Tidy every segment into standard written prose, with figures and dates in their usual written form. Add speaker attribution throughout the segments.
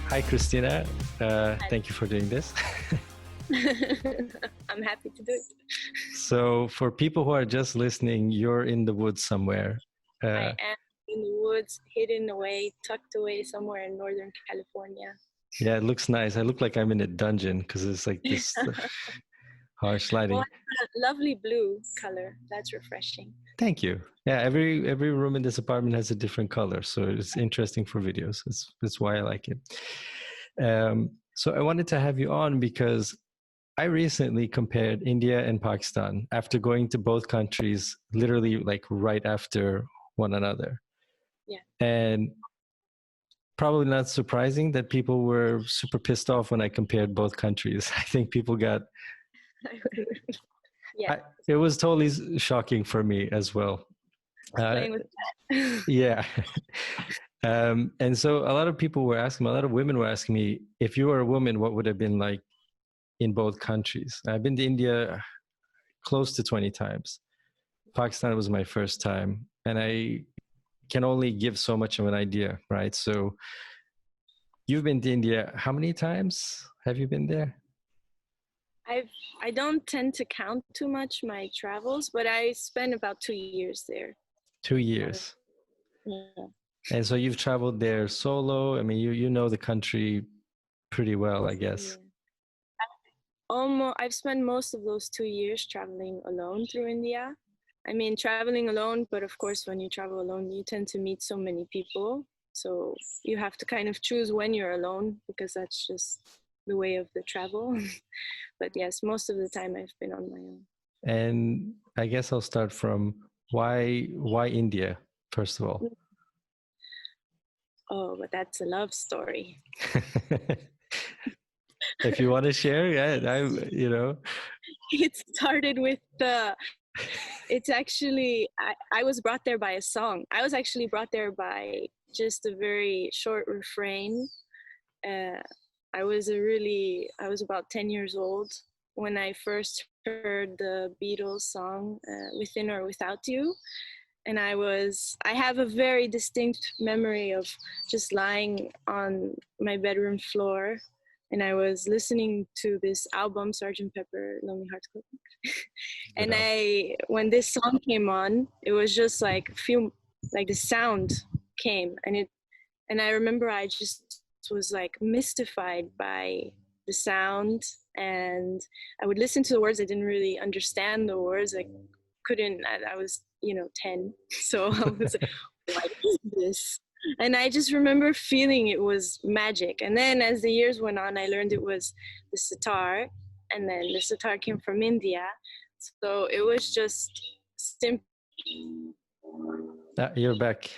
Speaker 1: Hi, Christina. Thank you for doing this.
Speaker 2: I'm happy to do it.
Speaker 1: So, for people who are just listening, you're in the woods somewhere.
Speaker 2: I am in the woods, hidden away, tucked away somewhere in Northern California.
Speaker 1: Yeah, it looks nice. I look like I'm in a dungeon because it's like this harsh lighting.
Speaker 2: Well, it's a lovely blue color. That's refreshing.
Speaker 1: Thank you. Yeah, every room in this apartment has a different color, so it's interesting for videos. That's why I like it. So I wanted to have you on because I recently compared India and Pakistan after going to both countries literally like right after one another.
Speaker 2: Yeah.
Speaker 1: And probably not surprising that people were super pissed off when I compared both countries. I think people got
Speaker 2: yeah.
Speaker 1: It was totally shocking for me as well.
Speaker 2: Playing with that.
Speaker 1: Yeah. And so a lot of people were asking, a lot of women were asking me, if you were a woman, what would have been like in both countries? I've been to India close to 20 times. Pakistan was my first time, and I can only give so much of an idea, right? So you've been to India. How many times have you been there?
Speaker 2: I don't tend to count too much my travels, but I spent about 2 years there.
Speaker 1: 2 years.
Speaker 2: Yeah.
Speaker 1: And so you've traveled there solo. I mean, you know the country pretty well, I guess.
Speaker 2: Yeah. I've spent most of those 2 years traveling alone through India. I mean, traveling alone, but of course, when you travel alone, you tend to meet so many people. So you have to kind of choose when you're alone because that's just the way of the travel. But yes, most of the time I've been on my own.
Speaker 1: And I guess I'll start from why India, first of all?
Speaker 2: Oh, but that's a love story.
Speaker 1: If you want to share, yeah,
Speaker 2: It started with it's actually, I was brought there by a song. I was actually brought there by just a very short refrain. I was about 10 years old when I first heard the Beatles song, Within or Without You. And I have a very distinct memory of just lying on my bedroom floor, and I was listening to this album, Sgt. Pepper Lonely Hearts Club. And when this song came on, it was just like the sound came, and I remember I just was like mystified by the sound, and I would listen to the words. I didn't really understand the words. I was 10, so I was like, what is this? And I just remember feeling it was magic. And then as the years went on, I learned it was the sitar, and then the sitar came from India. So it was just simple.
Speaker 1: You're back.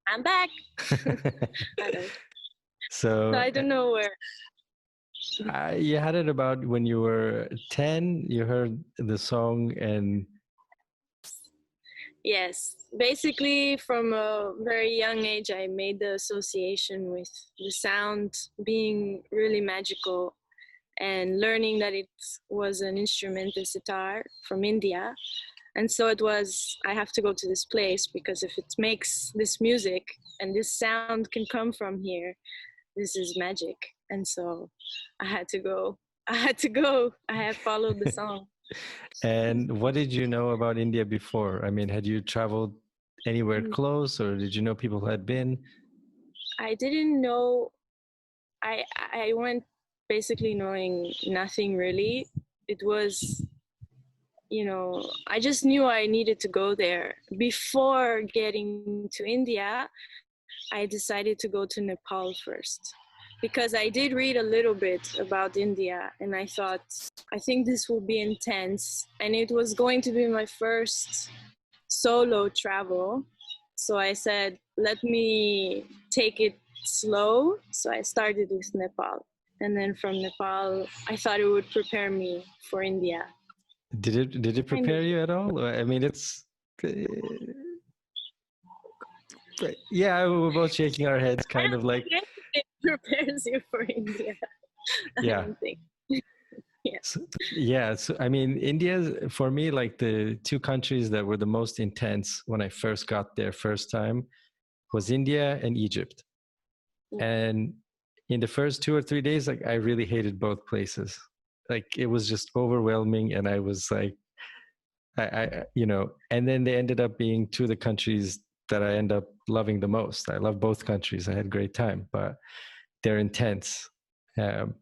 Speaker 2: I'm back.
Speaker 1: So
Speaker 2: I don't know where.
Speaker 1: You had it about when you were 10, you heard the song and...
Speaker 2: Yes, basically from a very young age, I made the association with the sound being really magical, and learning that it was an instrument, the sitar, from India. And so it was, I have to go to this place because if it makes this music and this sound can come from here, this is magic. And so I had to go. I have followed the song.
Speaker 1: And what did you know about India before? I mean, had you traveled anywhere close, or did you know people who had been?
Speaker 2: I didn't know. I went basically knowing nothing really. It was, I just knew I needed to go there. Before getting to India, I decided to go to Nepal first, because I did read a little bit about India, and I thought, I think this will be intense, and it was going to be my first solo travel. So I said, let me take it slow. So I started with Nepal, and then from Nepal, I thought it would prepare me for India.
Speaker 1: Did it prepare you at all? I mean, it's... Yeah, we're both shaking our heads, kind of like...
Speaker 2: It prepares you for India.
Speaker 1: Yeah.
Speaker 2: I don't think.
Speaker 1: Yeah. So, I mean, India, for me, like the two countries that were the most intense when I first got there first time was India and Egypt. And in the first 2 or 3 days, like I really hated both places. Like it was just overwhelming, and I was like, and then they ended up being two of the countries that I end up loving the most. I love both countries. I had a great time, but they're intense. And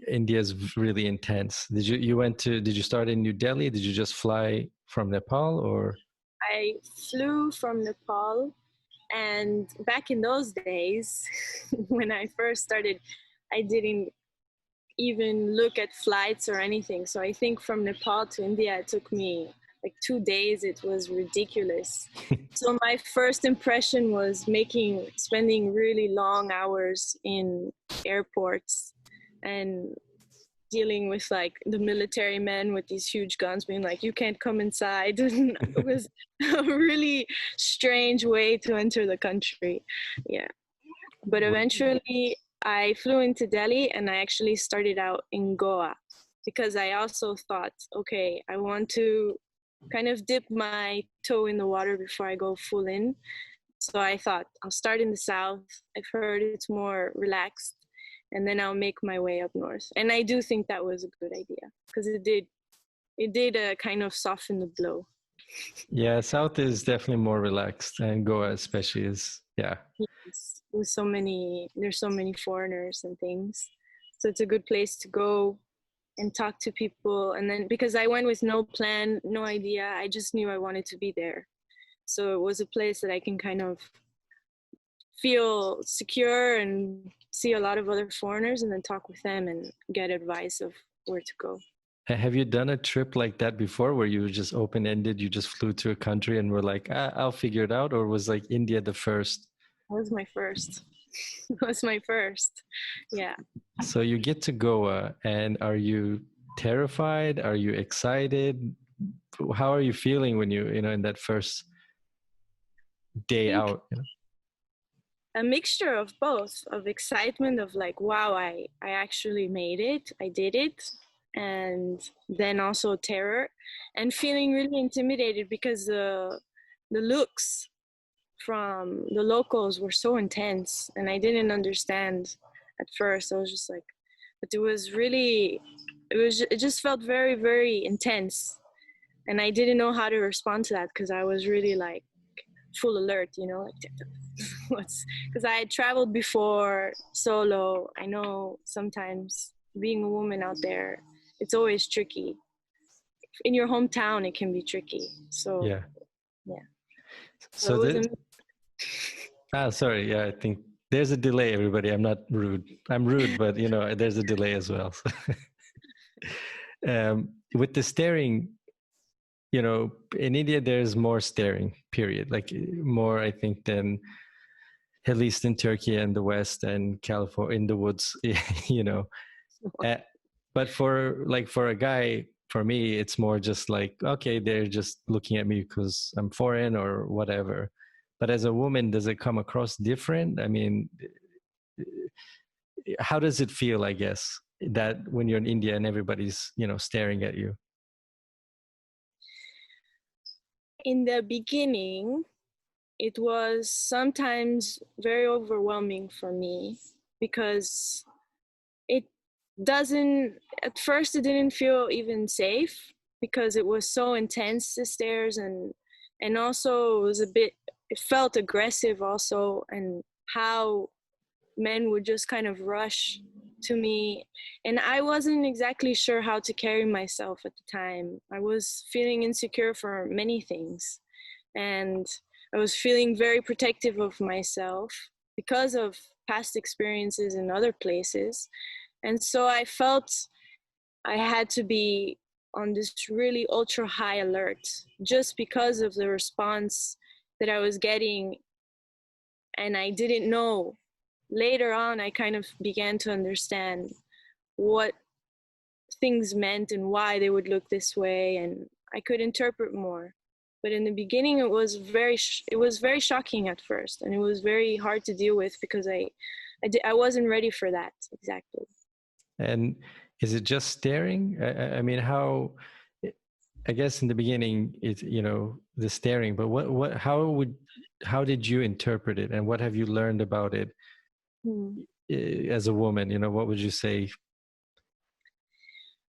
Speaker 1: India is really intense. Did you start in New Delhi? Did you just fly from Nepal, or?
Speaker 2: I flew from Nepal, and back in those days, when I first started, I didn't even look at flights or anything. So I think from Nepal to India, it took me like 2 days. It was ridiculous. So my first impression was spending really long hours in airports and dealing with like the military men with these huge guns being like, you can't come inside. It was a really strange way to enter the country. Yeah. But eventually I flew into Delhi, and I actually started out in Goa because I also thought, okay, I want to kind of dip my toe in the water before I go full in. So I thought I'll start in the south. I've heard it's more relaxed, and then I'll make my way up north. And I do think that was a good idea because it did kind of soften the blow.
Speaker 1: Yeah, south is definitely more relaxed, and Goa especially is, yeah.
Speaker 2: Yes. There's so many foreigners and things. So it's a good place to go and talk to people. And then because I went with no plan, no idea, I just knew I wanted to be there. So it was a place that I can kind of feel secure and see a lot of other foreigners and then talk with them and get advice of where to go.
Speaker 1: Have you done a trip like that before where you were just open-ended, you just flew to a country and were like, I'll figure it out? Or was like India the first?
Speaker 2: That was my first. That was my first. Yeah.
Speaker 1: So you get to Goa, and are you terrified? Are you excited? How are you feeling when in that first day out?
Speaker 2: A mixture of both, of excitement of like, wow, I actually made it, I did it, and then also terror and feeling really intimidated because the looks from the locals were so intense, and I didn't understand at first. I was just like, but it just felt very, very intense, and I didn't know how to respond to that because I was really like full alert, like what's, because I had traveled before solo. I know sometimes being a woman out there, it's always tricky. In your hometown, it can be tricky. So
Speaker 1: Yeah.
Speaker 2: So it was
Speaker 1: sorry. Yeah, I think there's a delay, everybody. I'm not rude. I'm rude, but there's a delay as well. With the staring, in India, there's more staring, period. Like more, I think, than at least in Turkey and the West and California in the woods, But for a guy, for me, it's more just like, okay, they're just looking at me because I'm foreign or whatever. But as a woman, does it come across different? I mean, how does it feel, I guess, that when you're in India and everybody's, staring at you?
Speaker 2: In the beginning, it was sometimes very overwhelming for me because it at first it didn't feel even safe because it was so intense, the stares, and also it felt aggressive also, and how men would just kind of rush to me, and I wasn't exactly sure how to carry myself at the time. I was feeling insecure for many things, and I was feeling very protective of myself because of past experiences in other places. And so I felt I had to be on this really ultra high alert just because of the response that I was getting. And I didn't know. Later on, I kind of began to understand what things meant and why they would look this way, and I could interpret more. But in the beginning, it was very shocking at first, and it was very hard to deal with because I wasn't ready for that exactly.
Speaker 1: And is it just staring? I mean, how I guess in the beginning it's, you know, the staring, but how did you interpret it, and what have you learned about it
Speaker 2: Hmm.
Speaker 1: as a woman? You know, what would you say?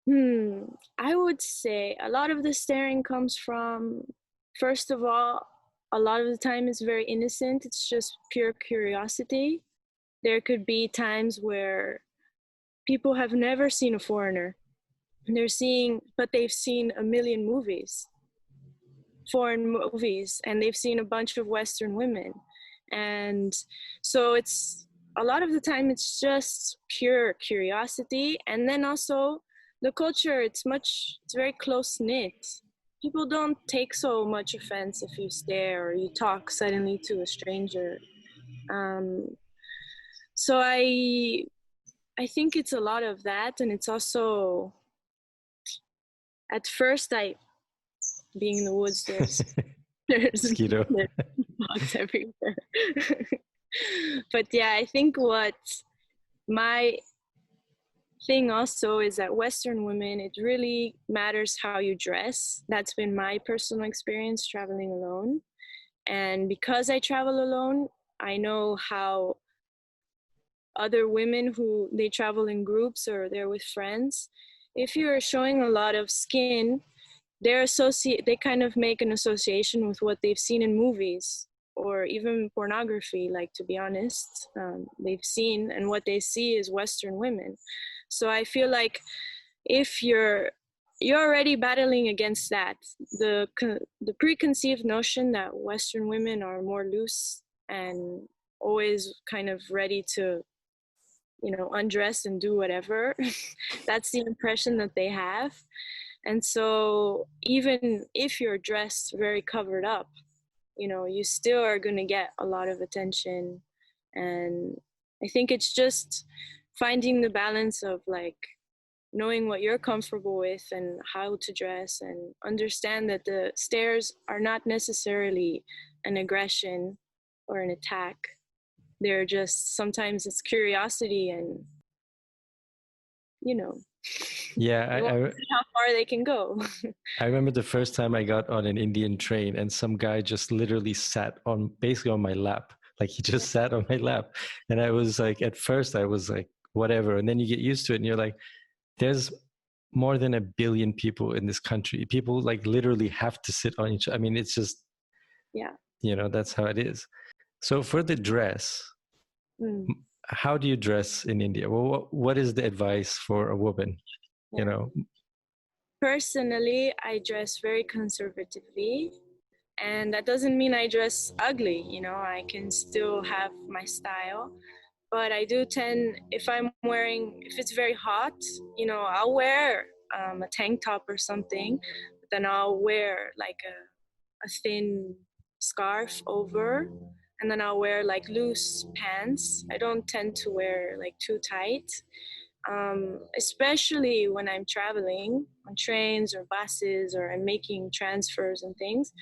Speaker 2: Hmm. I would say a lot of the staring comes from, first of all, a lot of the time it's very innocent. It's just pure curiosity. There could be times where people have never seen a foreigner. But they've seen a million movies, foreign movies, and they've seen a bunch of Western women. And so it's a lot of the time it's just pure curiosity. And then also the culture, it's very close knit. People don't take so much offense if you stare or you talk suddenly to a stranger. Um, so I think it's a lot of that, and it's also at first I being in the woods, there's
Speaker 1: Mosquito.
Speaker 2: bugs everywhere. But yeah, I think what my thing also is that Western women, it really matters how you dress. That's been my personal experience traveling alone. And because I travel alone, I know how other women who they travel in groups or they're with friends, if you're showing a lot of skin, they kind of make an association with what they've seen in movies or even pornography, like, to be honest, they've seen, and what they see is Western women. So I feel like if you're already battling against that, the preconceived notion that Western women are more loose and always kind of ready to, you know, undress and do whatever. That's the impression that they have. And so even if you're dressed very covered up, you know, you still are going to get a lot of attention. And I think it's just finding the balance of, like, knowing what you're comfortable with and how to dress, and understand that the stares are not necessarily an aggression or an attack. They're just, sometimes it's curiosity, and, you know,
Speaker 1: Yeah,
Speaker 2: they want to see how far they can go.
Speaker 1: I remember the first time I got on an Indian train and some guy just literally sat on basically on my lap. Like he just sat on my lap. And I was like, at first I was like, whatever. And then you get used to it and you're like, there's more than 1 billion people in this country. People like literally have to sit on each. I mean, it's just,
Speaker 2: Yeah.
Speaker 1: you know, that's how it is. So for the dress,
Speaker 2: Mm.
Speaker 1: how do you dress in India? Well, what is the advice for a woman? You
Speaker 2: Yeah.
Speaker 1: know,
Speaker 2: Personally, I dress very conservatively, and that doesn't mean I dress ugly. You know, I can still have my style, but I do tend, if it's very hot, you know, I'll wear a tank top or something, but then I'll wear like a thin scarf over, and then I'll wear like loose pants. I don't tend to wear like too tight, especially when I'm traveling on trains or buses, or I'm making transfers and things.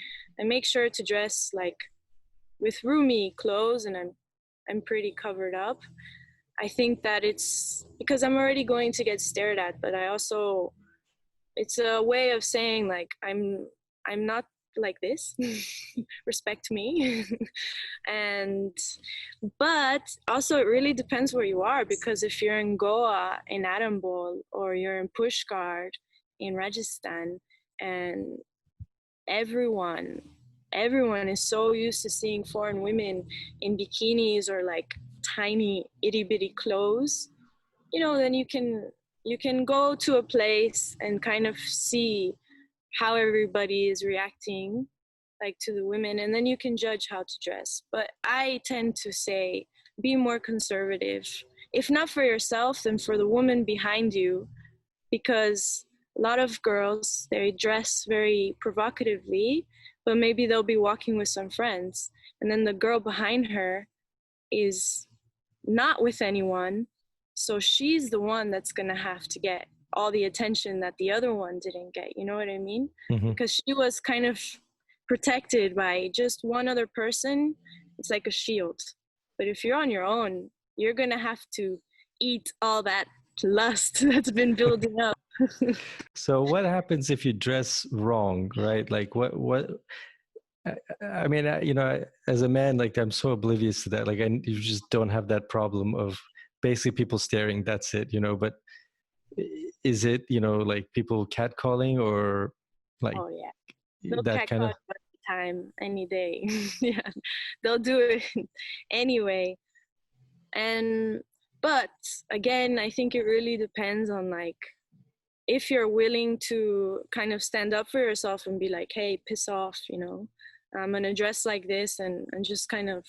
Speaker 2: I make sure to dress like with roomy clothes, and I'm pretty covered up. I think that it's because I'm already going to get stared at, but I also, it's a way of saying, like, I'm not like this. Respect me. And but also it really depends where you are, because if you're in Goa, in Arambol, or you're in Pushkar in Rajasthan, and everyone everyone is so used to seeing foreign women in bikinis or like tiny itty bitty clothes, you know, then you can go to a place and kind of see how everybody is reacting, like, to the women, and then you can judge how to dress. But I tend to say, be more conservative, if not for yourself, then for the woman behind you, because a lot of girls, they dress very provocatively, but maybe they'll be walking with some friends, and then the girl behind her is not with anyone, so she's the one that's going to have to get all the attention that the other one didn't get. You know what I mean?
Speaker 1: mhm.
Speaker 2: Because she was kind of protected by just one other person. It's like a shield. But if you're on your own, you're going to have to eat all that lust that's been building up.
Speaker 1: So what happens if you dress wrong, right? Like what I mean, you know, as a man, like I'm so oblivious to that. Like you just don't have that problem of basically people staring. That's it, you know. But is it, you know, like people catcalling or like
Speaker 2: Oh yeah, they'll
Speaker 1: that kind
Speaker 2: catcall
Speaker 1: of?
Speaker 2: you anytime, any day. Yeah, they'll do it anyway. And but again, I think it really depends on like if you're willing to kind of stand up for yourself and be like, hey, piss off, you know, I'm gonna dress like this, and just kind of,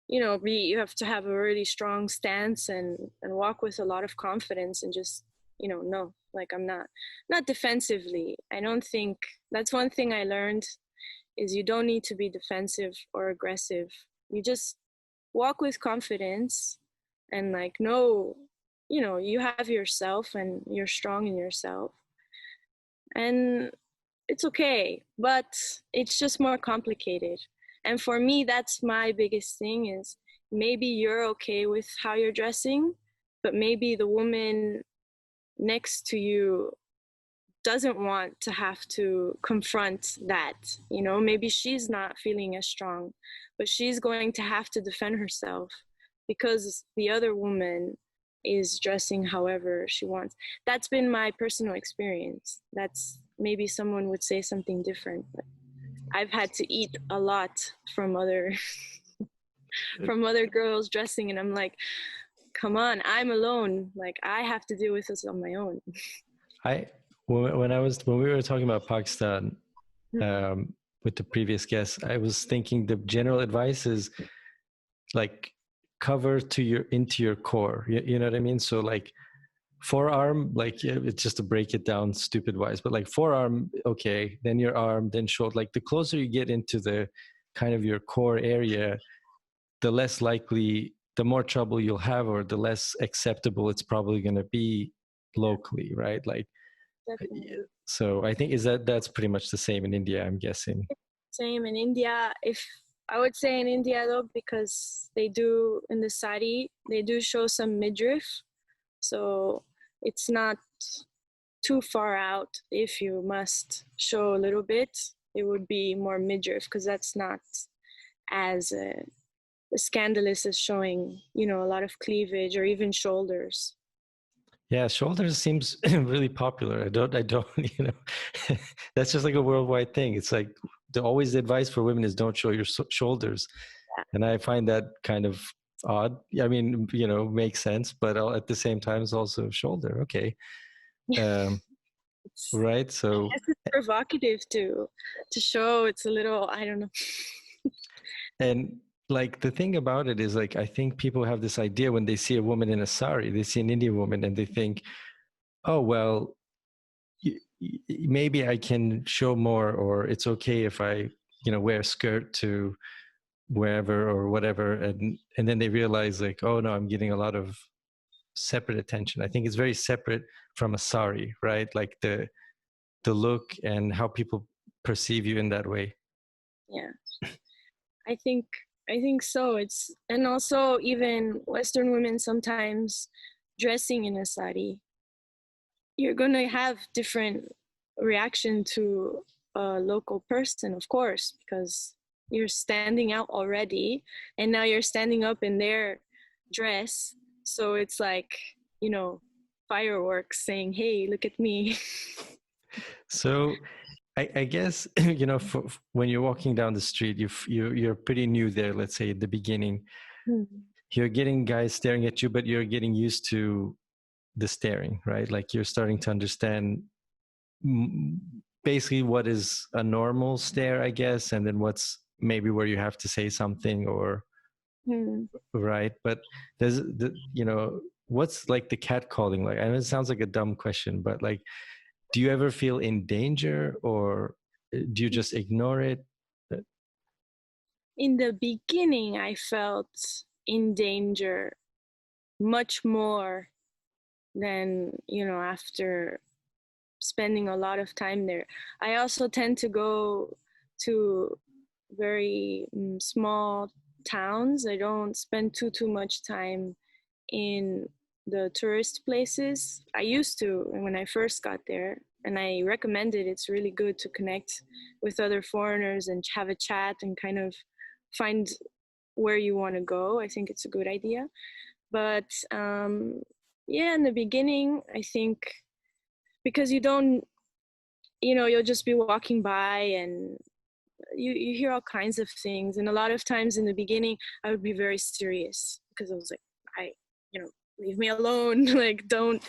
Speaker 2: you know, be, you have to have a really strong stance and walk with a lot of confidence and just, you know, no, like I'm not defensively. I don't think that's one thing I learned is you don't need to be defensive or aggressive. You just walk with confidence and like know, you know, you have yourself and you're strong in yourself, and it's okay, but it's just more complicated. And for me, that's my biggest thing is maybe you're okay with how you're dressing, but maybe the woman next to you doesn't want to have to confront that. You know, maybe she's not feeling as strong, but she's going to have to defend herself because the other woman is dressing however she wants. That's been my personal experience. That's maybe someone would say something different, but I've had to eat a lot from other from other girls dressing, and I'm like, come on, I'm alone. Like I have to deal with this on my own.
Speaker 1: I when we were talking about Pakistan with the previous guest, I was thinking the general advice is like cover to your into your core. You know what I mean? So like forearm, like it's just to break it down stupid wise, but like forearm, okay, then your arm, then shoulder. Like the closer you get into the kind of your core area, the less likely, the more trouble you'll have, or the less acceptable it's probably going to be locally, right? Like,
Speaker 2: Definitely.
Speaker 1: so I think is that's pretty much the same in India, I'm guessing.
Speaker 2: Same in India. If I would say in India though, because they do in the sari, they do show some midriff, so it's not too far out. If you must show a little bit, it would be more midriff because that's not as scandalous as showing, you know, a lot of cleavage or even shoulders.
Speaker 1: Yeah, shoulders seems really popular. I don't, you know, that's just like a worldwide thing. It's like always the advice for women is don't show your shoulders. And I find that kind of odd. I mean, you know, makes sense, but at the same time, it's also shoulder. Okay. Um, right. So,
Speaker 2: Guess it's provocative to show. It's a little, I don't know.
Speaker 1: and like the thing about it is like, I think people have this idea when they see a woman in a sari, they see an Indian woman and they think, oh, well, maybe I can show more, or it's okay if I, you know, wear a skirt to wherever or whatever. And then they realize like, oh no, I'm getting a lot of separate attention. I think it's very separate from a sari, right? Like the look and how people perceive you in that way.
Speaker 2: Yeah, I think I think so. It's, and also even Western women sometimes dressing in a sari, you're gonna have different reaction to a local person, of course, because you're standing out already, and now you're standing up in their dress. So it's like, you know, fireworks saying, "Hey, look at me."
Speaker 1: So I guess you know, when you're walking down the street, you're pretty new there. Let's say at the beginning, you're getting guys staring at you, but you're getting used to the staring, right? Like you're starting to understand basically what is a normal stare, I guess, and then what's maybe where you have to say something or right. But there's the, you know, what's like the cat calling like? I know it sounds like a dumb question, but like, do you ever feel in danger or do you just ignore it?
Speaker 2: In the beginning, I felt in danger much more than, you know, after spending a lot of time there. I also tend to go to very small towns. I don't spend too much time in the tourist places. I used to when I first got there, and I recommend it. It's really good to connect with other foreigners and have a chat and kind of find where you want to go. I think it's a good idea. But yeah, in the beginning, I think because you don't, you'll just be walking by and you hear all kinds of things. And a lot of times in the beginning, I would be very serious because I was like, leave me alone. Like, I don't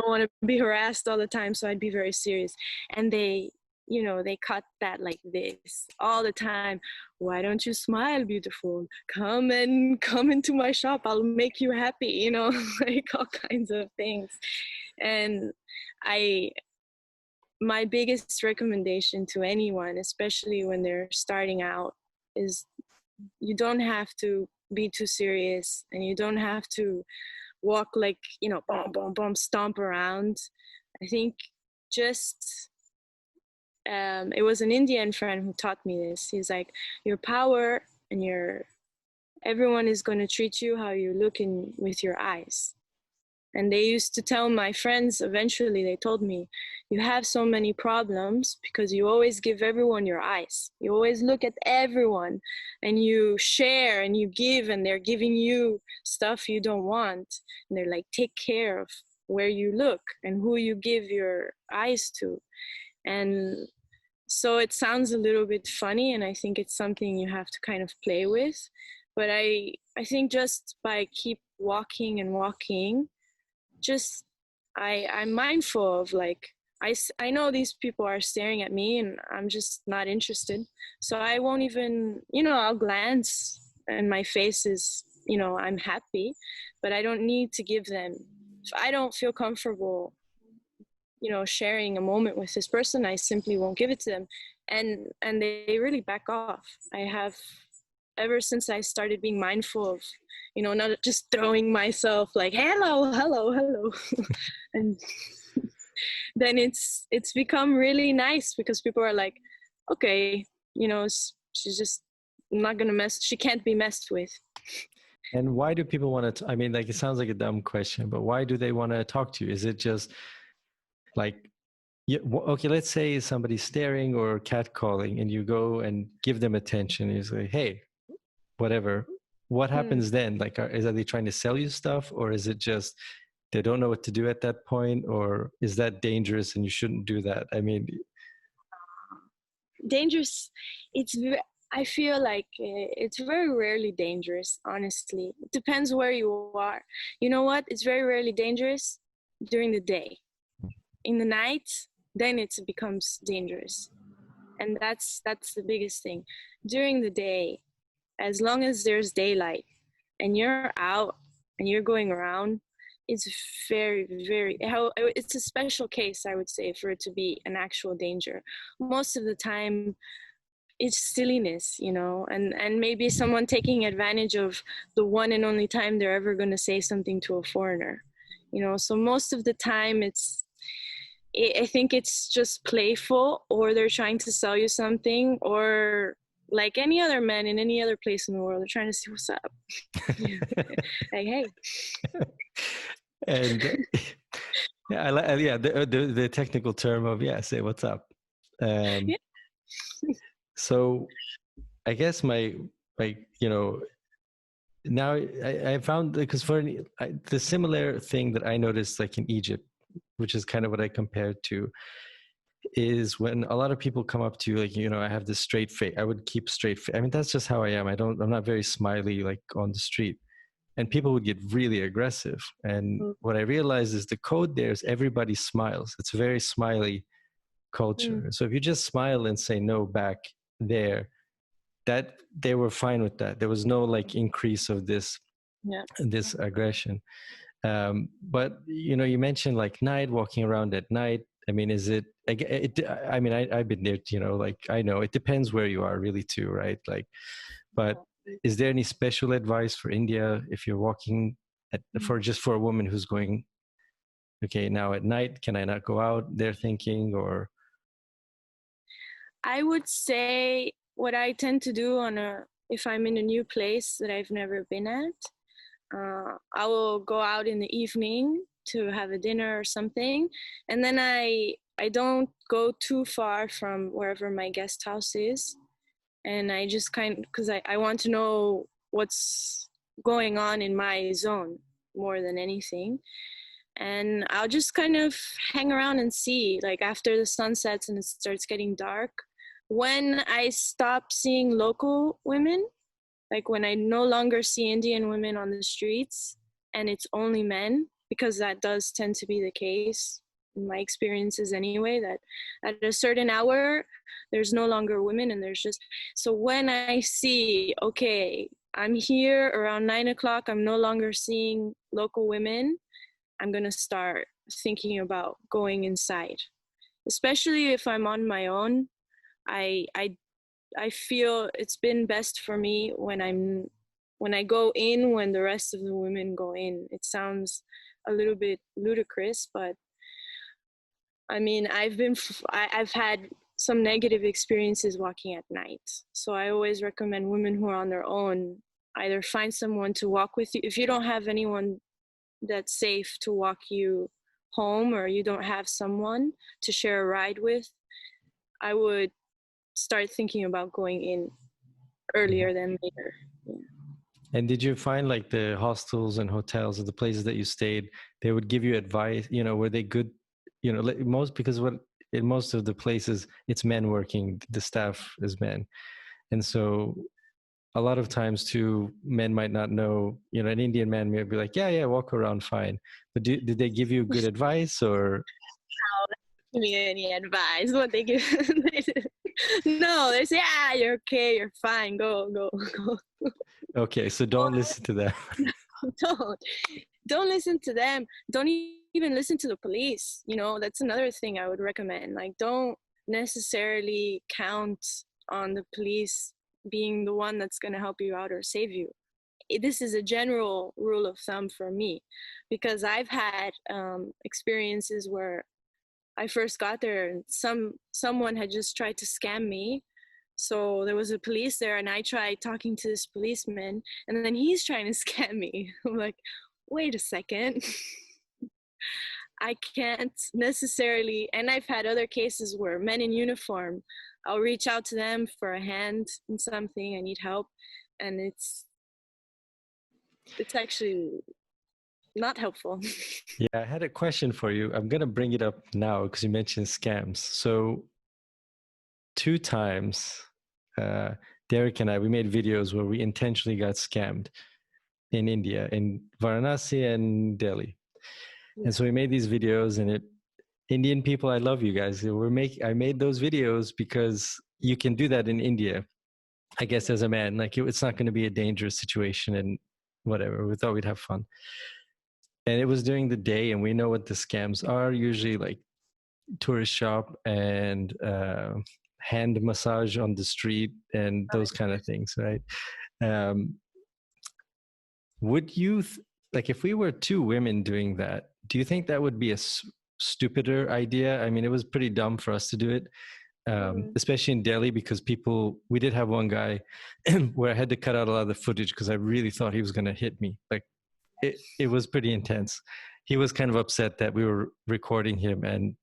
Speaker 2: want to be harassed all the time. So I'd be very serious. And they cut that like this all the time. Why don't you smile, beautiful? Come into my shop. I'll make you happy, like all kinds of things. And I, my biggest recommendation to anyone, especially when they're starting out, is you don't have to be too serious and you don't have to walk like, boom, boom, boom, stomp around. I think just, it was an Indian friend who taught me this. He's like, your power and everyone is going to treat you how you look with your eyes. And they used to tell my friends, eventually they told me, you have so many problems because you always give everyone your eyes. You always look at everyone and you share and you give, and they're giving you stuff you don't want. And they're like, take care of where you look and who you give your eyes to. And so it sounds a little bit funny, and I think it's something you have to kind of play with. But I think just by keep walking and walking, just I'm mindful of like, I know these people are staring at me and I'm just not interested. So I won't even, I'll glance and my face is, I'm happy, but I don't need to give them, if I don't feel comfortable, sharing a moment with this person, I simply won't give it to them. And they really back off. I have, ever since I started being mindful of, not just throwing myself like, hello, hello, hello. And then it's become really nice because people are like, okay, she's just not going to she can't be messed with.
Speaker 1: And why do people want to, I mean, like, it sounds like a dumb question, but why do they want to talk to you? Is it just like, okay, let's say somebody's staring or catcalling and you go and give them attention. And you say, hey, whatever. What happens then? Like, are they trying to sell you stuff, or is it just they don't know what to do at that point, or is that dangerous and you shouldn't do that? I mean,
Speaker 2: dangerous. I feel like it's very rarely dangerous, honestly. It depends where you are. You know what? It's very rarely dangerous during the day. In the night, then it becomes dangerous. And that's the biggest thing. During the day, as long as there's daylight and you're out and you're going around, it's very, very, it's a special case, I would say, for it to be an actual danger. Most of the time, it's silliness, and maybe someone taking advantage of the one and only time they're ever going to say something to a foreigner, so most of the time I think it's just playful, or they're trying to sell you something, or like any other man in any other place in the world, they're trying to see what's up. Like, hey.
Speaker 1: And yeah, the technical term of, say what's up.
Speaker 2: Yeah.
Speaker 1: So I guess now I found, because for the similar thing that I noticed, like in Egypt, which is kind of what I compared to, is when a lot of people come up to you, like, I have this straight face. I would keep straight face. I mean, that's just how I am. I'm not very smiley, like on the street. And people would get really aggressive. And what I realized is the code there is everybody smiles. It's a very smiley culture. So if you just smile and say no back there, that they were fine with that. There was no like increase of this aggression. But you mentioned like night, walking around at night. I mean, is it? I mean, I've been there. Like, I know it depends where you are, really, too, right? Like, but is there any special advice for India if you're walking for a woman who's going, okay, now at night, can I not go out? They're thinking, or
Speaker 2: I would say what I tend to do if I'm in a new place that I've never been at, I will go out in the evening to have a dinner or something, and then I don't go too far from wherever my guest house is, and I just because I want to know what's going on in my zone more than anything. And I'll just kind of hang around and see, like after the sun sets and it starts getting dark, when I stop seeing local women, like when I no longer see Indian women on the streets and it's only men, because that does tend to be the case in my experiences anyway, that at a certain hour there's no longer women and there's just, so when I see, okay, I'm here around 9 o'clock, I'm no longer seeing local women, I'm gonna start thinking about going inside, especially if I'm on my own. I feel it's been best for me when I go in when the rest of the women go in. It sounds a little bit ludicrous, but I mean, I've had some negative experiences walking at night. So I always recommend women who are on their own, either find someone to walk with you. If you don't have anyone that's safe to walk you home, or you don't have someone to share a ride with, I would start thinking about going in earlier than later. Yeah.
Speaker 1: And did you find like the hostels and hotels or the places that you stayed, they would give you advice, were they good, because in most of the places it's men working, the staff is men. And so a lot of times too, men might not know, an Indian man may be like, yeah, walk around fine. But did they give you good advice or?
Speaker 2: Give me any advice? What they give? No, they say, you're okay, you're fine, go.
Speaker 1: Okay, so don't listen to them.
Speaker 2: Don't listen to them. Don't even listen to the police. That's another thing I would recommend. Like, don't necessarily count on the police being the one that's going to help you out or save you. This is a general rule of thumb for me, because I've had experiences where I first got there and someone had just tried to scam me. So there was a police there and I tried talking to this policeman and then he's trying to scam me. I'm like, wait a second. I can't necessarily, and I've had other cases where men in uniform, I'll reach out to them for a hand in something, I need help, and it's actually not helpful.
Speaker 1: Yeah, I had a question for you. I'm going to bring it up now because you mentioned scams. So 2 times, Derek and I, we made videos where we intentionally got scammed in India, in Varanasi and Delhi. Yeah. And so we made these videos, and Indian people, I love you guys. I made those videos because you can do that in India, I guess, as a man. Like, it's not going to be a dangerous situation and whatever. We thought we'd have fun. And it was during the day, and we know what the scams are, usually like tourist shop and hand massage on the street and those kind of things, right? Would you, like, if we were 2 women doing that, do you think that would be a stupider idea? I mean, it was pretty dumb for us to do it, especially in Delhi, because we did have one guy where I had to cut out a lot of the footage because I really thought he was going to hit me. Like, it was pretty intense. He was kind of upset that we were recording him and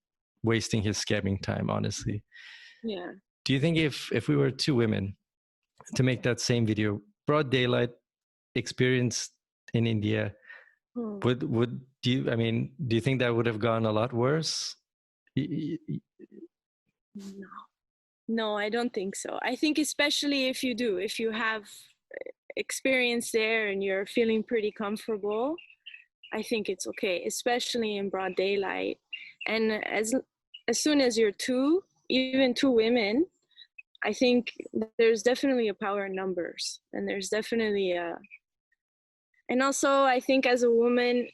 Speaker 1: wasting his scamming time, honestly.
Speaker 2: Yeah.
Speaker 1: Do you think if we were 2 women to make that same video, broad daylight, experience in India, do you think that would have gone a lot worse?
Speaker 2: No, I don't think so. I think especially if you have experience there and you're feeling pretty comfortable, I think it's okay, especially in broad daylight. And as soon as you're 2, even 2 women, I think there's definitely a power in numbers, and there's definitely and also I think as a woman,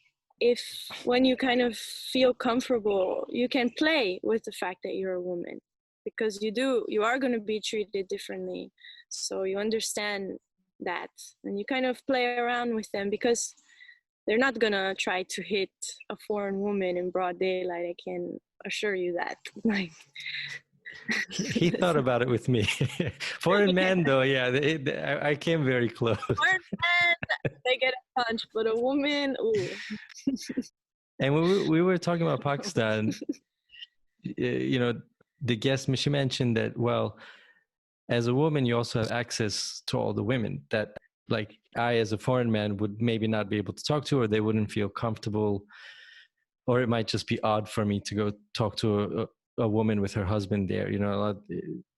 Speaker 2: when you kind of feel comfortable, you can play with the fact that you're a woman, because you are going to be treated differently. So you understand that, and you kind of play around with them, because they're not going to try to hit a foreign woman in broad daylight. I can assure you that. Like,
Speaker 1: he thought about it with me. Foreign men, though, yeah, I came very close.
Speaker 2: Foreign men, they get punch, but a woman, ooh.
Speaker 1: And when we were talking about Pakistan, you know, the guest, she mentioned that, well, as a woman, you also have access to all the women that, like, I, as a foreign man, would maybe not be able to talk to, or they wouldn't feel comfortable, or it might just be odd for me to go talk to a woman with her husband there. You know, a lot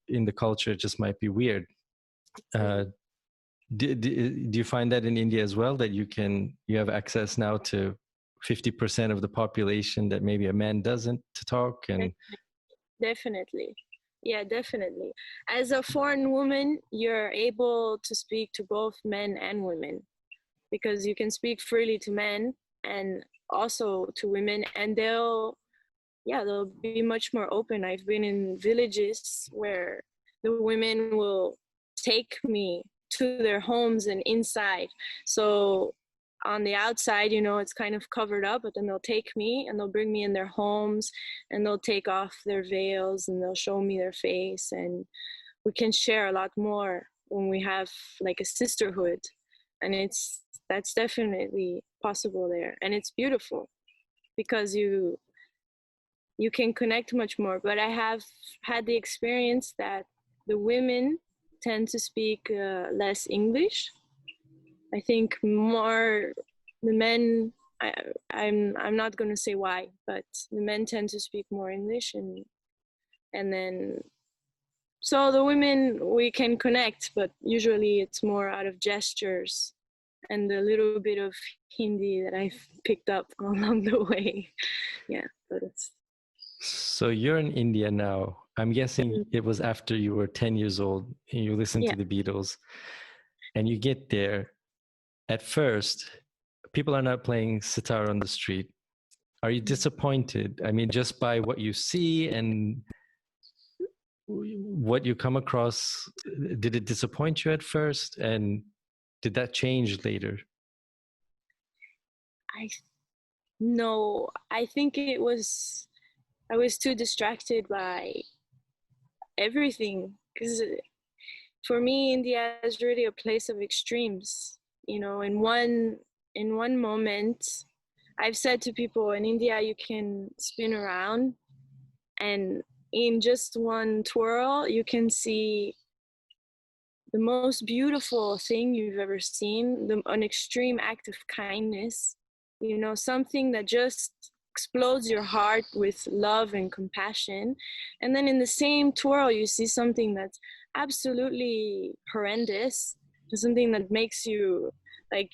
Speaker 1: in the culture, it just might be weird. Do you find that in India as well, that you have access now to 50% of the population that maybe a man doesn't, to talk? And
Speaker 2: Definitely. Yeah, definitely. As a foreign woman, you're able to speak to both men and women, because you can speak freely to men and also to women, and they'll be much more open. I've been in villages where the women will take me to their homes and inside. So on the outside, it's kind of covered up, but then they'll take me and they'll bring me in their homes, and they'll take off their veils and they'll show me their face, and we can share a lot more when we have like a sisterhood. And that's definitely possible there, and it's beautiful because you can connect much more. But I have had the experience that the women tend to speak less English. I think more the men. I'm not going to say why, but the men tend to speak more English, and then so the women, we can connect, but usually it's more out of gestures and a little bit of Hindi that I've picked up along the way. Yeah, but it's.
Speaker 1: So you're in India now. I'm guessing it was after you were 10 years old and you listened to the Beatles, and you get there. At first, people are not playing sitar on the street. Are you disappointed? I mean, just by what you see and what you come across, did it disappoint you at first? And did that change later?
Speaker 2: No, I think I was too distracted by everything, because for me, India is really a place of extremes. In one moment, I've said to people, in India you can spin around, and in just one twirl you can see the most beautiful thing you've ever seen, an extreme act of kindness, something that just explodes your heart with love and compassion. And then in the same twirl, you see something that's absolutely horrendous, something that makes you, like,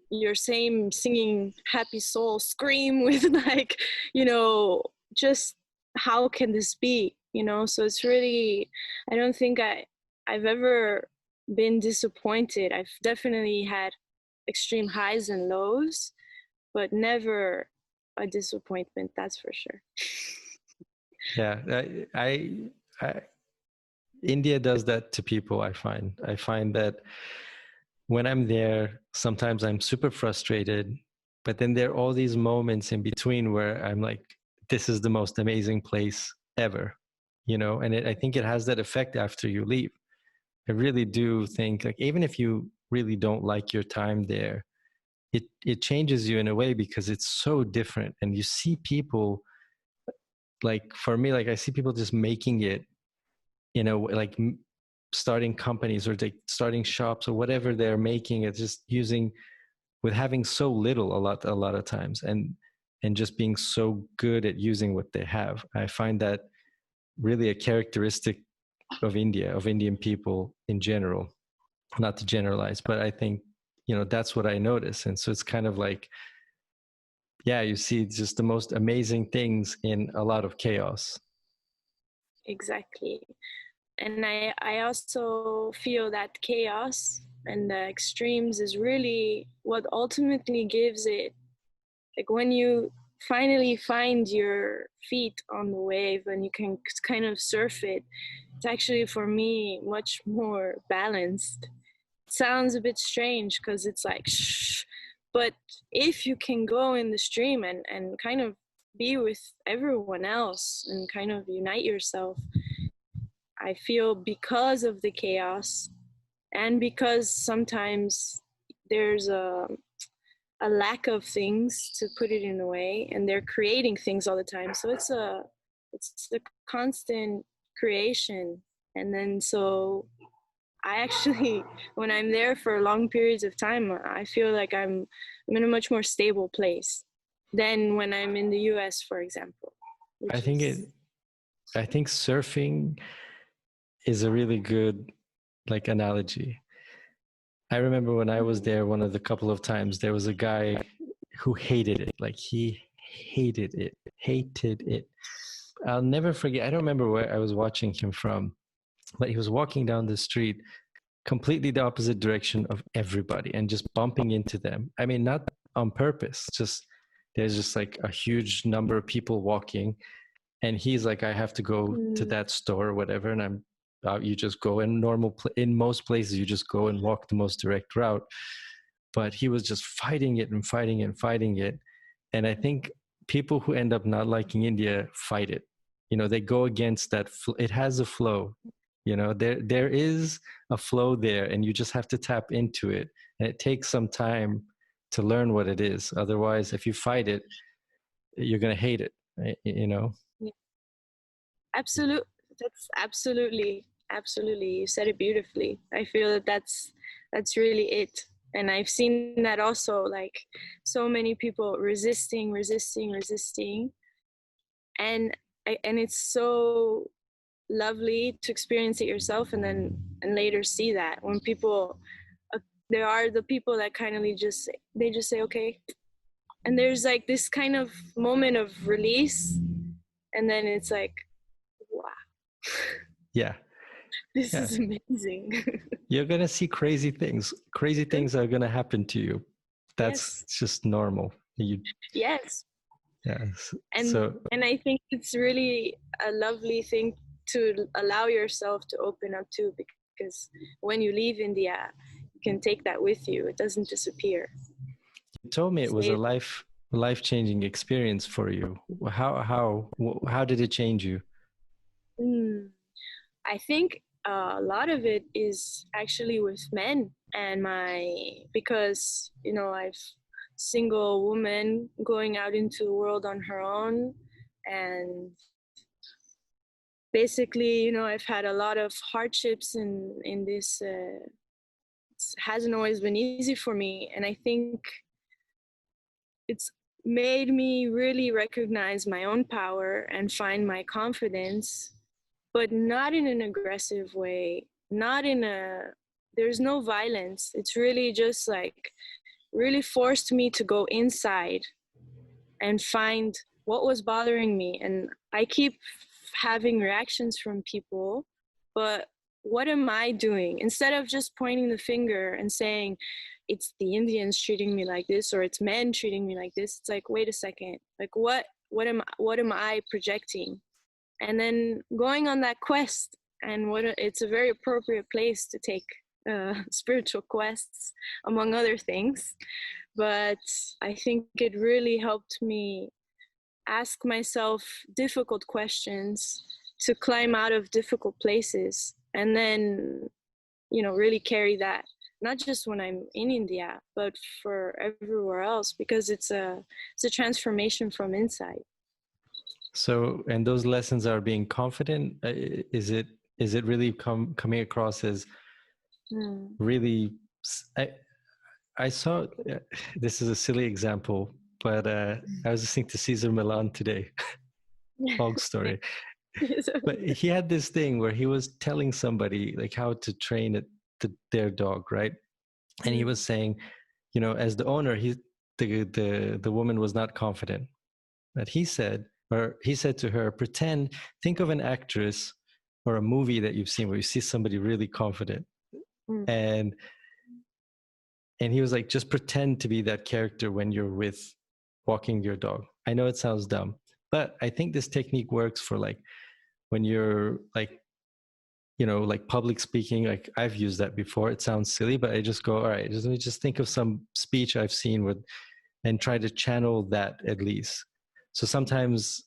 Speaker 2: your same singing happy soul scream with, like, just how can this be? So it's really, I don't think I've ever been disappointed. I've definitely had extreme highs and lows, but never a disappointment, that's for sure.
Speaker 1: Yeah, I India does that to people. I find that when I'm there, sometimes I'm super frustrated, but then there are all these moments in between where I'm like, this is the most amazing place ever, and I think it has that effect after you leave. I really do think, like, even if you really don't like your time there, it changes you in a way, because it's so different. And you see people, like, for me, like, I see people just making it, like starting companies, or like starting shops, or whatever they're making, it's just using, with having so little, a lot of times, and just being so good at using what they have. I find that really a characteristic of India, of Indian people in general. Not to generalize, but I think, that's what I notice. And so it's kind of like, yeah, you see just the most amazing things in a lot of chaos.
Speaker 2: Exactly. And I also feel that chaos and the extremes is really what ultimately gives it, like, when you finally find your feet on the wave and you can kind of surf it, it's actually, for me, much more balanced. It sounds a bit strange because it's like shh, but if you can go in the stream and kind of be with everyone else and kind of unite yourself, I feel, because of the chaos, and because sometimes there's a lack of things, to put it in a way, and they're creating things all the time. So it's a constant creation. And then so I actually, when I'm there for long periods of time, I feel like I'm in a much more stable place than when I'm in the US, for example.
Speaker 1: I
Speaker 2: Which
Speaker 1: think
Speaker 2: is
Speaker 1: I think surfing is a really good like analogy. I remember when I was there, one of the couple of times, there was a guy who hated it. Like he hated it. I'll never forget. I don't remember where I was watching him from, but he was walking down the street completely the opposite direction of everybody and just bumping into them. I mean, not on purpose, just there's just like a huge number of people walking. And he's like, I have to go to that store or whatever. And I'm, you just go in in most places, you just go and walk the most direct route. But he was just fighting it and fighting it and fighting it. And I think people who end up not liking India fight it. You know, they go against that. It has a flow. You know, there is a flow there, and you just have to tap into it. And it takes some time to learn what it is. Otherwise, if you fight it, you're gonna hate it. You know.
Speaker 2: absolute. That's absolutely. You said it beautifully. I feel that that's really it. And I've seen that also, like so many people resisting, and it's so lovely to experience it yourself, and then and later see that when people there are the people that kind of just say okay, and there's like this kind of moment of release, and then it's like, wow,
Speaker 1: Yeah.
Speaker 2: this
Speaker 1: Yeah.
Speaker 2: is amazing.
Speaker 1: You're gonna see crazy things. Crazy things are gonna happen to you. That's
Speaker 2: Yes.
Speaker 1: just normal.
Speaker 2: Yes.
Speaker 1: Yes.
Speaker 2: and
Speaker 1: So
Speaker 2: and I think it's really a lovely thing to allow yourself to open up to, because when you leave India, you can take that with you. It doesn't disappear.
Speaker 1: you told me it was a
Speaker 2: Stay.
Speaker 1: life-changing experience for you. How did it change you?
Speaker 2: I think a lot of it is actually with men, and because I've single woman going out into the world on her own, and basically I've had a lot of hardships in this. It hasn't always been easy for me, and I think it's made me really recognize my own power and find my confidence, but not in an aggressive way, not in a, there's no violence. It's really just like really forced me to go inside and find what was bothering me. And I keep having reactions from people, but what am I doing? Instead of just pointing the finger and saying, it's the Indians treating me like this, or it's men treating me like this, it's like, wait a second, like what am I projecting? And then going on that quest, and it's a very appropriate place to take spiritual quests, among other things. But I think it really helped me ask myself difficult questions, to climb out of difficult places, and then really carry that, not just when I'm in India, but for everywhere else, because it's a transformation from inside.
Speaker 1: So, and those lessons are being confident. Is it really coming across as really? I saw. This is a silly example, but I was listening to Cesar Milan today. Long story, but he had this thing where he was telling somebody like how to train their dog, right? And he was saying, as the owner, the woman was not confident, but he said to her, think of an actress or a movie that you've seen where you see somebody really confident, and he was like, just pretend to be that character when you're walking your dog. I know it sounds dumb, but I think this technique works for like when you're like, like public speaking. Like I've used that before. It sounds silly, but I just go, all right, let me just think of some speech I've seen and try to channel that at least. So sometimes,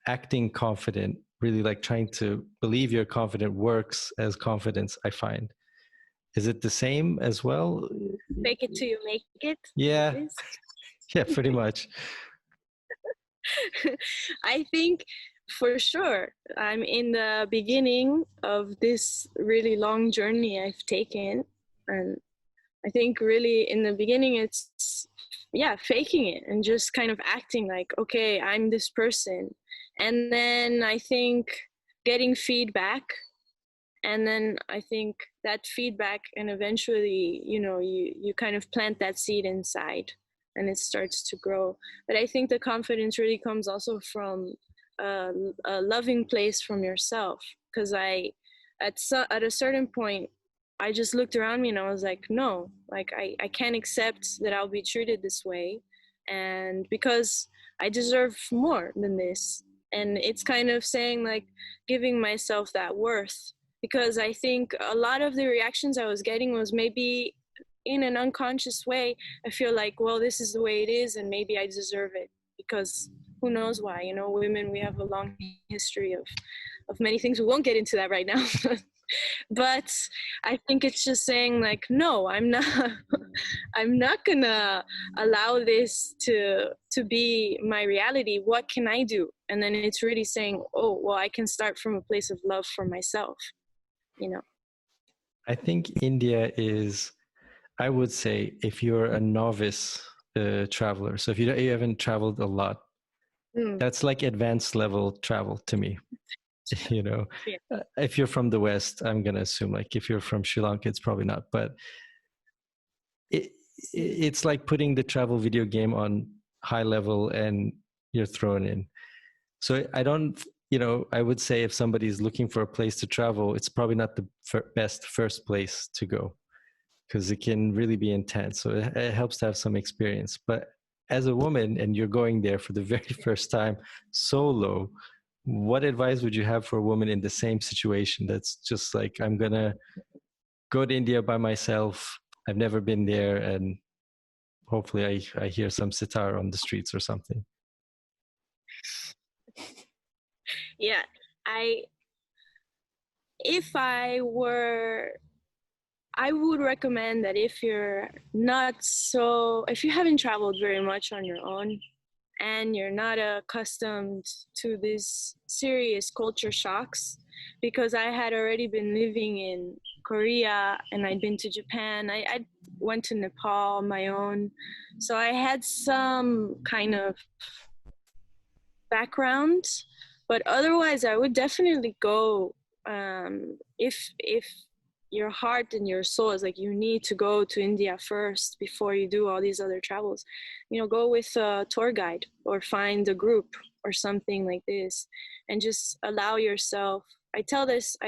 Speaker 1: acting confident, really like trying to believe you're confident, works as confidence, I find. Is it the same as well?
Speaker 2: fake it till you make it, like
Speaker 1: Yeah,
Speaker 2: this.
Speaker 1: yeah, pretty much.
Speaker 2: I think for sure I'm in the beginning of this really long journey I've taken. And I think really in the beginning it's, yeah, faking it and just kind of acting like, okay, I'm this person. And then I think getting feedback, and then I think that feedback, and eventually, you kind of plant that seed inside and it starts to grow. But I think the confidence really comes also from a, a loving place from yourself, because at a certain point, I just looked around me and I was like, no, like I can't accept that I'll be treated this way, and because I deserve more than this. And it's kind of saying, like, giving myself that worth, because I think a lot of the reactions I was getting was maybe in an unconscious way. I feel like, well, this is the way it is, and maybe I deserve it, because who knows why? Women, we have a long history of many things. We won't get into that right now. But I think it's just saying, like, no, I'm not. I'm not gonna allow this to be my reality. What can I do? And then it's really saying, oh, well, I can start from a place of love for myself.
Speaker 1: I think India is, I would say, if you're a novice traveler, so if you haven't traveled a lot, that's like advanced level travel to me.
Speaker 2: Yeah.
Speaker 1: If you're from the West, I'm going to assume, like, if you're from Sri Lanka, it's probably not, but it's like putting the travel video game on high level and you're thrown in. So I don't, I would say if somebody's looking for a place to travel, it's probably not the best first place to go, because it can really be intense. So it helps to have some experience. But as a woman, and you're going there for the very first time solo, what advice would you have for a woman in the same situation that's just like, I'm going to go to India by myself. I've never been there. And hopefully I hear some sitar on the streets or something.
Speaker 2: Yeah. If I were, I would recommend that if if you haven't traveled very much on your own, and you're not accustomed to these serious culture shocks, because I had already been living in Korea and I'd been to Japan. I went to Nepal on my own. So I had some kind of background, but otherwise I would definitely go, if your heart and your soul is like, you need to go to India first before you do all these other travels. Go with a tour guide or find a group or something like this, and just allow yourself. I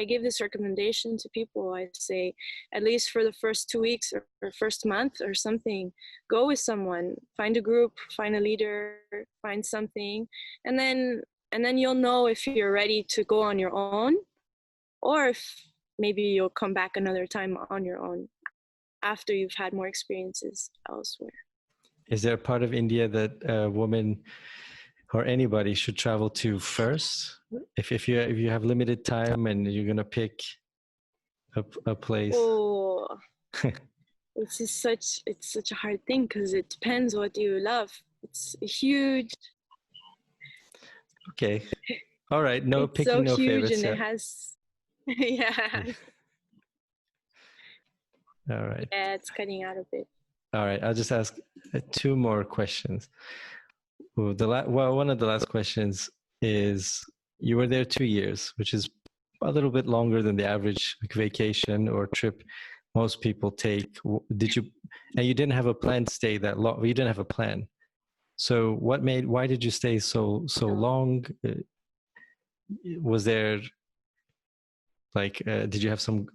Speaker 2: give this recommendation to people. I say, at least for the first 2 weeks or first month or something, go with someone, find a group, find a leader, find something, and then you'll know if you're ready to go on your own, or if maybe you'll come back another time on your own after you've had more experiences elsewhere.
Speaker 1: Is there a part of India that a woman or anybody should travel to first? If you have limited time and you're gonna pick a place.
Speaker 2: Oh, it's such a hard thing, because it depends what you love. It's a huge.
Speaker 1: Okay. All right. No
Speaker 2: It's
Speaker 1: picking,
Speaker 2: so
Speaker 1: no
Speaker 2: huge,
Speaker 1: favorites
Speaker 2: and it
Speaker 1: yet.
Speaker 2: has. Yeah.
Speaker 1: All right.
Speaker 2: Yeah, it's cutting out a bit.
Speaker 1: All right. I'll just ask two more questions. One of the last questions is, you were there 2 years, which is a little bit longer than the average vacation or trip most people take. And you didn't have a planned stay that long. You didn't have a plan. So why did you stay so long? Was there did you have some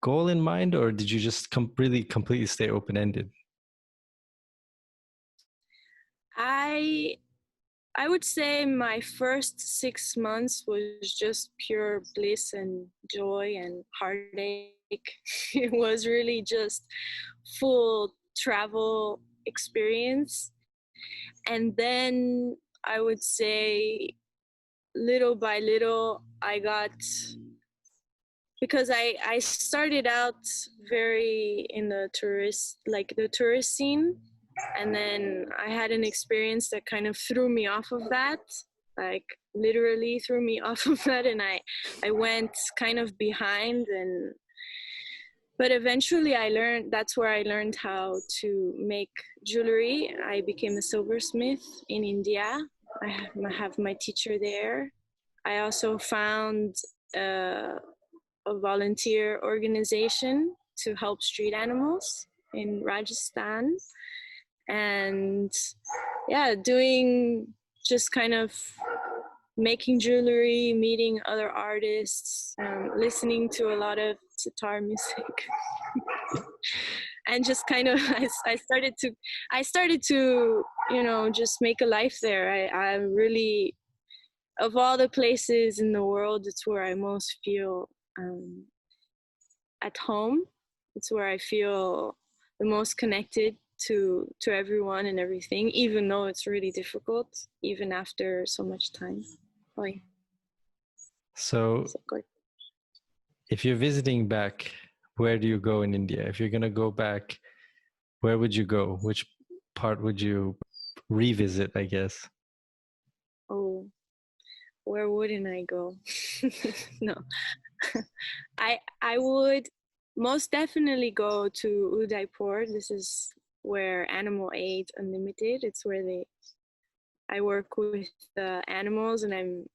Speaker 1: goal in mind, or did you just really completely stay open-ended?
Speaker 2: I would say my first 6 months was just pure bliss and joy and heartache. It was really just full travel experience. And then I would say, little by little, I got because I started out very in the tourist scene, and then I had an experience that kind of threw me off of that, like literally threw me off of that, and I went kind of behind, and but eventually that's where I learned how to make jewelry. I became a silversmith in India. I have my teacher there. I also found a volunteer organization to help street animals in Rajasthan. And yeah, doing just kind of making jewelry, meeting other artists, listening to a lot of sitar music. And just kind of I started to just make a life there. I really, of all the places in the world, it's where I most feel at home. It's where I feel the most connected to everyone and everything, even though it's really difficult, even after so much time. Oh, yeah.
Speaker 1: So if you're visiting back, where do you go in India? If you're going to go back, where would you go? Which part would you revisit, I guess?
Speaker 2: Oh, where wouldn't I go? No. I would most definitely go to Udaipur. This is where Animal Aid Unlimited. It's where I work with the animals, and I'm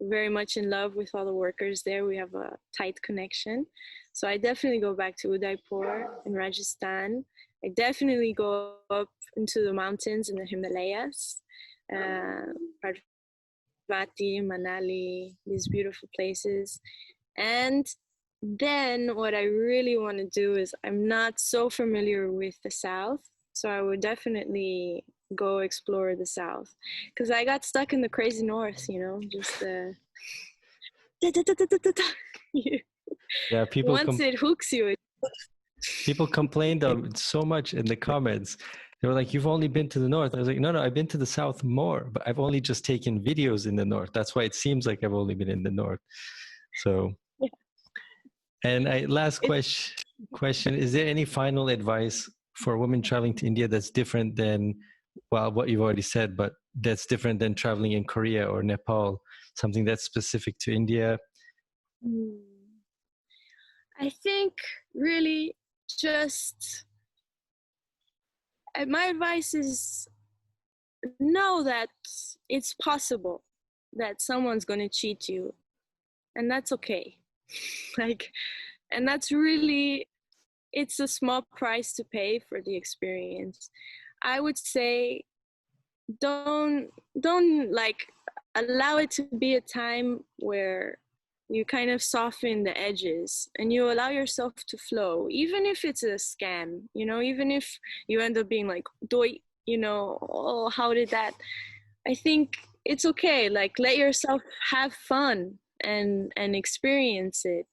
Speaker 2: very much in love with all the workers there. We have a tight connection. So I definitely go back to Udaipur in Rajasthan. I definitely go up into the mountains in the Himalayas, Parvati, Manali, these beautiful places. And then what I really want to do is, I'm not so familiar with the South, so I would definitely go explore the South, because I got stuck in the crazy North, just
Speaker 1: Yeah,
Speaker 2: once it hooks you.
Speaker 1: People complained so much in the comments. They were like, "You've only been to the North." I was like, "No, I've been to the South more, but I've only just taken videos in the North. That's why it seems like I've only been in the North." So, yeah. And last question: is there any final advice for women traveling to India that's different than, well, what you've already said, but that's different than traveling in Korea or Nepal? Something that's specific to India?
Speaker 2: I think really just my advice is know that it's possible that someone's going to cheat you, and that's okay. And that's really, it's a small price to pay for the experience. I would say don't allow it to be a time where you kind of soften the edges and you allow yourself to flow, even if it's a scam, even if you end up being like, oh, how did that? I think it's okay. Let yourself have fun and experience it,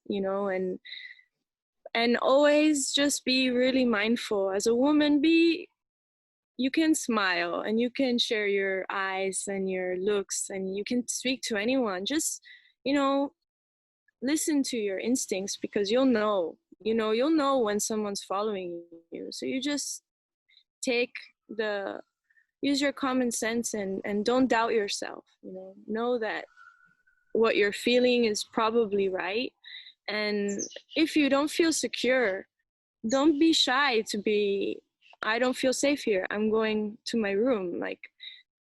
Speaker 2: and always just be really mindful. As a woman, you can smile and you can share your eyes and your looks and you can speak to anyone. Just, listen to your instincts, because you'll know when someone's following you. So you just use your common sense and don't doubt yourself. Know that what you're feeling is probably right. And if you don't feel secure, don't be shy to be, I don't feel safe here, I'm going to my room.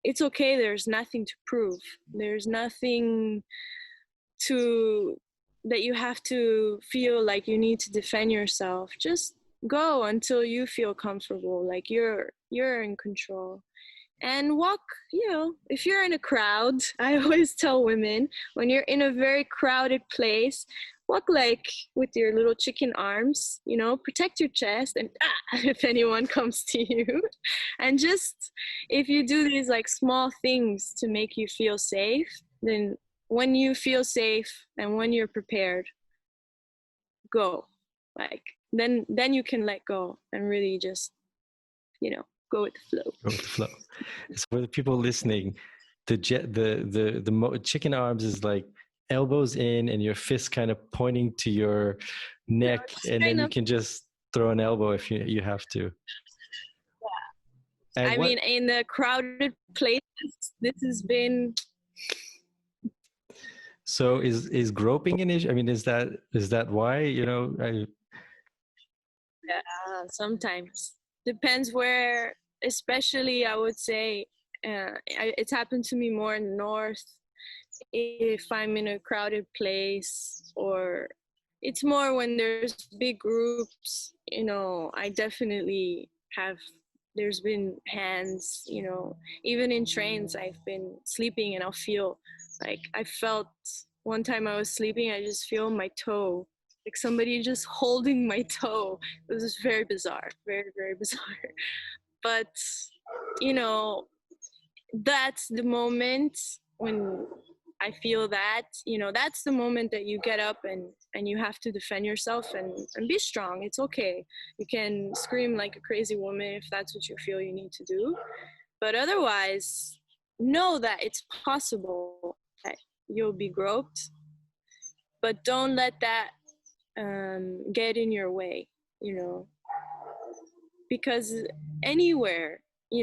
Speaker 2: It's okay. There's nothing to prove. There's nothing that you have to feel like you need to defend yourself. Just go until you feel comfortable, like you're in control. And walk, if you're in a crowd, I always tell women, when you're in a very crowded place, walk with your little chicken arms, protect your chest, and if anyone comes to you. And just, if you do these small things to make you feel safe, then when you feel safe and when you're prepared, go. Then you can let go and really just, go with the flow.
Speaker 1: Go with the flow. So for the people listening, the chicken arms is like elbows in and your fist kind of pointing to your neck,
Speaker 2: Just
Speaker 1: and then
Speaker 2: kind
Speaker 1: you
Speaker 2: of.
Speaker 1: can just throw an elbow if you have to. And
Speaker 2: I mean, in the crowded places, this has been.
Speaker 1: So is groping an issue? I mean, is that why,
Speaker 2: Sometimes depends where, especially I would say it's happened to me more in the north if I'm in a crowded place, or it's more when there's big groups, I definitely have. There's been hands, even in trains I've been sleeping and I'll feel like I felt one time I was sleeping, I just feel my toe, like somebody just holding my toe. It was just very bizarre, very, very bizarre. But, you know, that's the moment when I feel that, that's the moment that you get up and you have to defend yourself and be strong. It's okay. You can scream like a crazy woman if that's what you feel you need to do. But otherwise, know that it's possible that you'll be groped, but don't let that get in your way, because anywhere,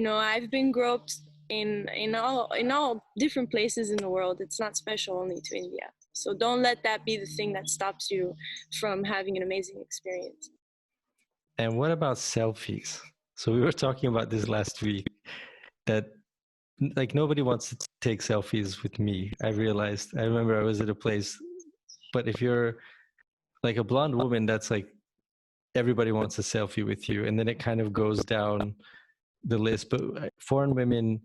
Speaker 2: I've been groped in all different places in the world. It's not special only to India. So don't let that be the thing that stops you from having an amazing experience.
Speaker 1: And what about selfies? So we were talking about this last week, that like nobody wants to take selfies with me. I realized. I remember I was at a place, but if you're like a blonde woman, that's like everybody wants a selfie with you, and then it kind of goes down the list. But foreign women,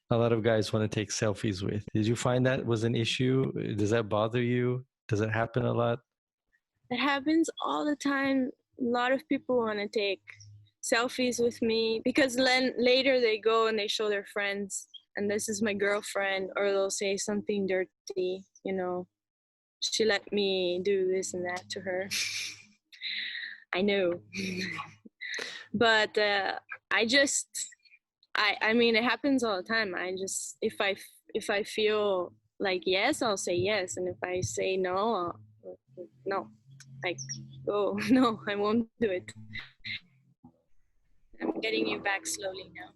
Speaker 1: a lot of guys want to take selfies with. Did you find that was an issue? Does that bother you? Does it happen a lot?
Speaker 2: It happens all the time. A lot of people want to take selfies with me because then later they go and they show their friends, and this is my girlfriend, or they'll say something dirty, she let me do this and that to her. I know. But I mean, it happens all the time. I just, if I feel like yes, I'll say yes, and if I say no, no, like, oh no, I won't do it. I'm getting you back slowly now.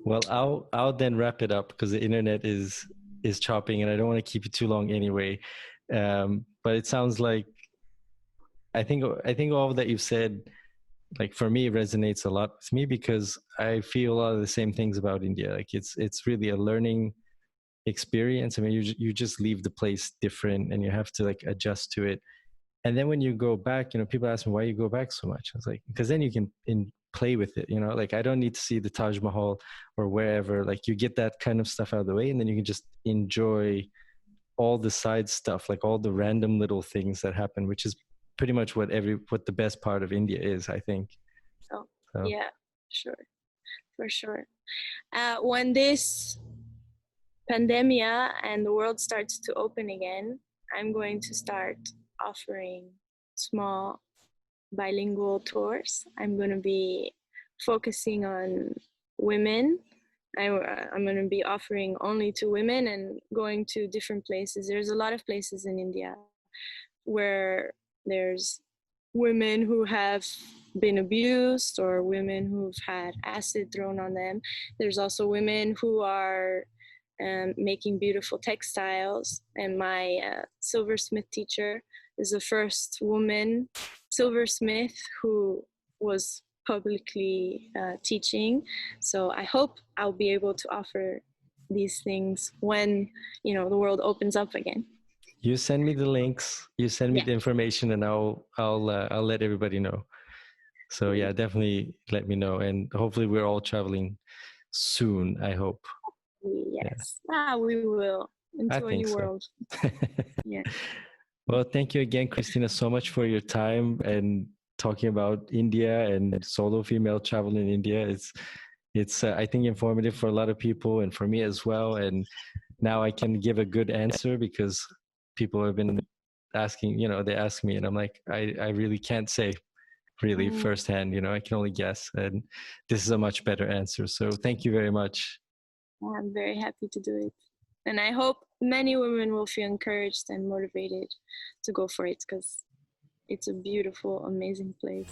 Speaker 1: Well, I'll then wrap it up because the internet is chopping, and I don't want to keep you too long anyway. But it sounds like I think all that you've said, like for me, resonates a lot with me because I feel a lot of the same things about India. Like it's really a learning experience. I mean, you just leave the place different, and you have to like adjust to it. And then when you go back, people ask me why you go back so much. I was like, because then you can play with it. Like I don't need to see the Taj Mahal or wherever. Like you get that kind of stuff out of the way, and then you can just enjoy all the side stuff, like all the random little things that happen, which is pretty much what the best part of India is, I think.
Speaker 2: So. Yeah, sure, for sure. When this pandemia and the world starts to open again, I'm going to start offering small bilingual tours. I'm going to be focusing on women. I'm going to be offering only to women and going to different places. There's a lot of places in India where there's women who have been abused or women who've had acid thrown on them. There's also women who are making beautiful textiles. And my silversmith teacher is the first woman silversmith who was publicly teaching. So I hope I'll be able to offer these things when the world opens up again.
Speaker 1: You send me the links, you send me the information, and I'll let everybody know. So yeah, definitely let me know, and hopefully we're all traveling soon, I hope.
Speaker 2: Yes. Yeah. We will into a new world.
Speaker 1: Yeah. Well, thank you again, Cristina, so much for your time and talking about India and solo female travel in India. It's I think informative for a lot of people and for me as well. And now I can give a good answer because people have been asking, they ask me and I'm like, I really can't say really firsthand, I can only guess. And this is a much better answer. So thank you very much.
Speaker 2: I'm very happy to do it. And I hope many women will feel encouraged and motivated to go for it, because it's a beautiful, amazing place.